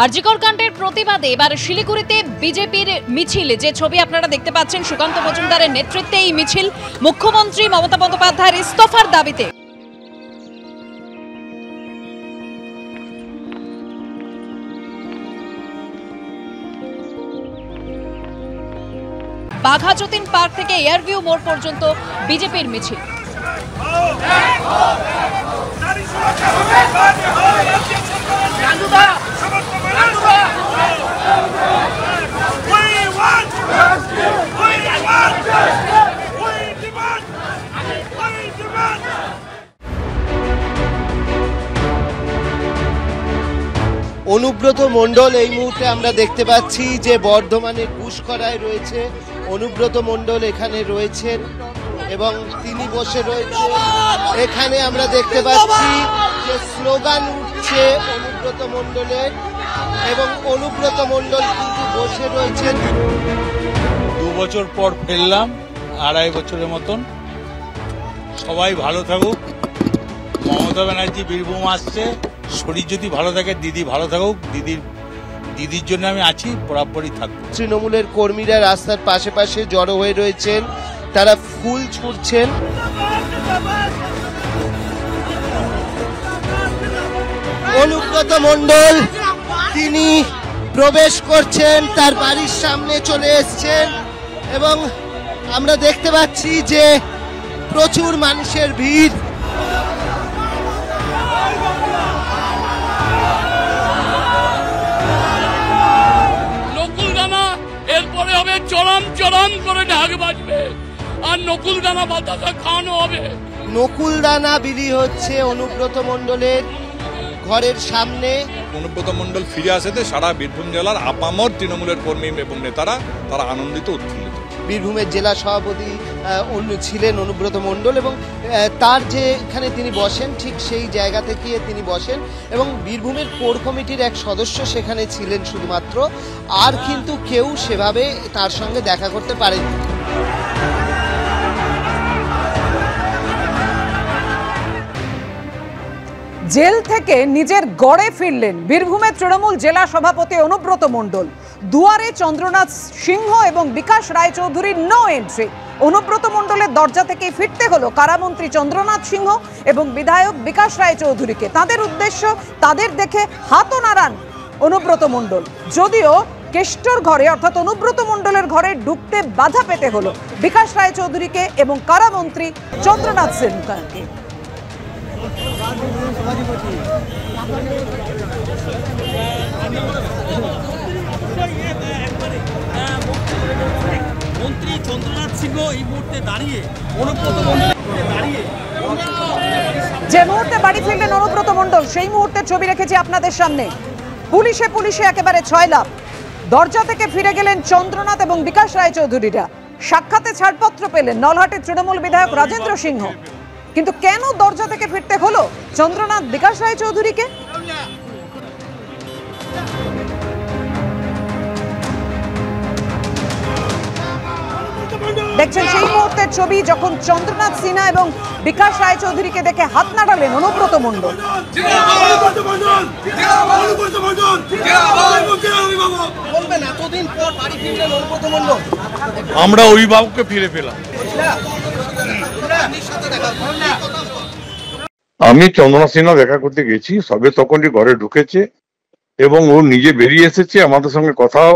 আরজিকর কাণ্ডের প্রতিবাদে এবার শিলিগুড়িতে বিজেপির মিছিল, যে ছবি আপনারা দেখতে পাচ্ছেন, সুকান্ত মজুমদারের নেতৃত্বে এই মিছিল মুখ্যমন্ত্রী মমতা বন্দ্যোপাধ্যায়ের ইস্তফার দাবিতে। বাঘা যতীন পার্ক থেকে এয়ারভিউ মোড় পর্যন্ত বিজেপির মিছিল। অনুব্রত মণ্ডল এই মুহূর্তে আমরা দেখতে পাচ্ছি যে বর্ধমানের ঘুষকরায় রয়েছে অনুব্রত মণ্ডল, এখানে রয়েছেন এবং তিনি বসে রয়েছেন। এখানে আমরা দেখতে পাচ্ছি যে স্লোগান উঠছে অনুব্রত মণ্ডলের এবং অনুব্রত মণ্ডল কিন্তু বসে রয়েছেন। 2 বছর পর ফেললাম, 2.5 বছরের মতন। সবাই ভালো থাকুক। মমতা ব্যানার্জি বীরভূম আসছে, শরীর যদি ভালো থাকে, দিদি ভালো থাকুক। দিদির জন্য আমি আছি, বরাবরই থাকবো। তৃণমূলের কর্মীরা রাস্তার পাশে পাশে জড়ো হয়ে রয়েছেন, তারা ফুল ছুঁড়ছেন। অনুব্রত মণ্ডল তিনি প্রবেশ করছেন, তার বাড়ির সামনে চলে এসছেন এবং আমরা দেখতে পাচ্ছি যে প্রচুর মানুষের ভিড়। এরপরে হবে চরম চরম করে ঢাক বাজবে আর নকুলদানা বাতাসা খাওয়ানো হবে। নকুলদানা বিলি হচ্ছে অনুব্রত মণ্ডলের ঘরের সামনে। অনুব্রত মণ্ডল ফিরে আসতে সারা বীরভূম জেলার আপামর তৃণমূলের কর্মী এবং নেতারা তারা আনন্দিত, উৎফুল্লিত। বীরভূমের জেলা সভাপতি ছিলেন অনুব্রত মণ্ডল এবং তার যেখানে তিনি বসেন ঠিক সেই জায়গা থেকে তিনি বসেন এবং বীরভূমের কোর কমিটির এক সদস্য সেখানে ছিলেন শুধুমাত্র, আর কিন্তু কেউ সেভাবে তার সঙ্গে দেখা করতে পারেনি। জেল থেকে নিজের গড়ে ফিরলেন বীরভূমের তৃণমূল জেলা সভাপতি অনুব্রত মণ্ডল। দুয়ারে চন্দ্রনাথ সিংহ এবং বিকাশ রায়চৌধুরীর নো এন্ট্রি। অনুব্রত মণ্ডলের দরজা থেকে ফিরতে হলো কারামন্ত্রী চন্দ্রনাথ সিংহ এবং বিধায়ক বিকাশ রায়চৌধুরীকে। তাদের উদ্দেশ্য, তাদের দেখে হাতও নাড়ান অনুব্রত মণ্ডল। যদিও কেষ্টর ঘরে অর্থাৎ অনুব্রত মণ্ডলের ঘরে ঢুকতে বাধা পেতে হলো বিকাশ রায়চৌধুরীকে এবং কারামন্ত্রী চন্দ্রনাথ সিংহকে। মন্ত্রী চন্দ্রনাথ সিংহ এই মুহূর্তে দাঁড়িয়ে অনুব্রত মণ্ডলের দাঁড়িয়ে যে মুহূর্তে বাড়ি ফিরলেন অনুব্রত মণ্ডল, সেই মুহূর্তের ছবি রেখেছি আপনাদের সামনে। পুলিশে একেবারে ছয়লাভ। দরজা থেকে ফিরে গেলেন চন্দ্রনাথ এবং বিকাশ রায়চৌধুরীরা। সাক্ষাতে ছাড়পত্র পেলেন নলহাটের তৃণমূল বিধায়ক রাজেন্দ্র সিংহ। কিন্তু কেন দরজা থেকে ফিরতে হলো চন্দ্রনাথ বিকাশ রায়চৌধুরীকে? দেখছেন সেই মুহূর্তের ছবি, যখন চন্দ্রনাথ সিনহা এবং বিকাশ রায়চৌধুরীকে দেখে হাত নাড়ালেন অনুব্রত মণ্ডল। আমরা অভিভাবককে ফিরে পেলাম। আমি চন্দ্রনাথ সিনহা দেখা করতে গেছি, সবে তখনই ঘরে ঢুকেছে এবং ও নিজে বেরিয়ে এসেছে, আমাদের সঙ্গে কথাও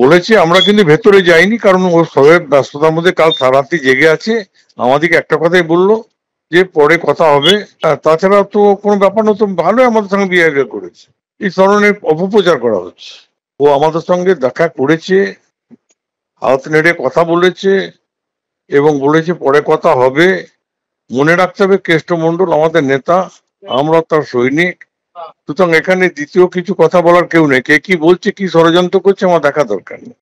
বলেছে। আমরা কিন্তু ভেতরে যাইনি, কারণ ও সবের ব্যস্ততার মধ্যে কাল সারারাত্রি জেগে আছে। আমাদেরকে একটা কথাই বললো যে পরে কথা হবে, তাছাড়া তো কোনো ব্যাপার না। তো ভালোই আমাদের সঙ্গে বিহেভিয়ার করেছে। এই ধরনের অপপ্রচার করা হচ্ছে। ও আমাদের সঙ্গে দেখা করেছে, হাত নেড়ে কথা বলেছে এবং বলেছে পরে কথা হবে। মনে রাখতে হবে কেষ্ট মণ্ডল আমাদের নেতা, আমরা তার সৈনিক। সুতরাং এখানে দ্বিতীয় কিছু কথা বলার কেউ নেই। কে কি বলছে, কি ষড়যন্ত্র করছে আমার দেখা দরকার নেই।